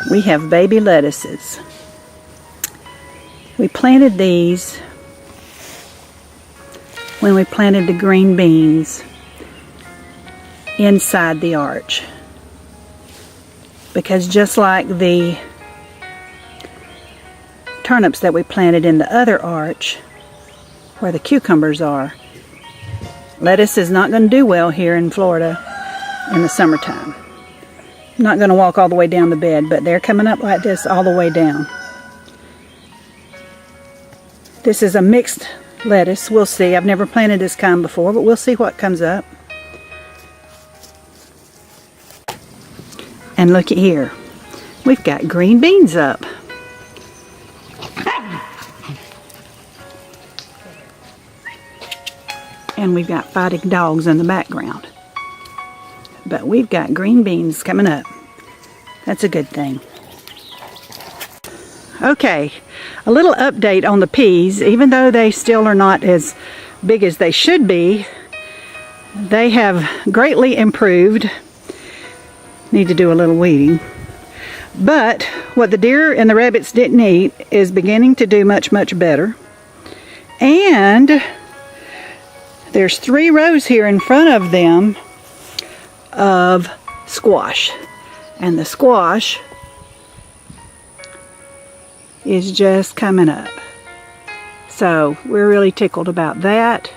We have baby lettuces. We planted these when we planted the green beans inside the arch, because just like the turnips that we planted in the other arch where the cucumbers are, lettuce is not going to do well here in Florida in the summertime. I'm not going to walk all the way down the bed, but they're coming up like this all the way down. This is a mixed lettuce. We'll see. I've never planted this kind before, but we'll see what comes up. And look at here. We've got green beans up. And we've got fighting dogs in the background. But we've got green beans coming up. That's a good thing. Okay, a little update on the peas. Even though they still are not as big as they should be, they have greatly improved. Need to do a little weeding. But what the deer and the rabbits didn't eat is beginning to do much, much better. And there's 3 rows here in front of them of squash. And the squash is just coming up. So we're really tickled about that.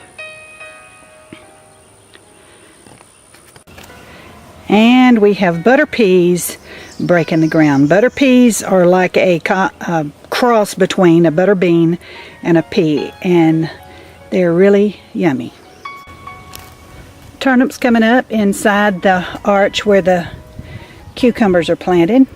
And we have butter peas breaking the ground. Butter peas are like a cross between a butter bean and a pea, and they're really yummy. Turnips coming up inside the arch where the cucumbers are planted.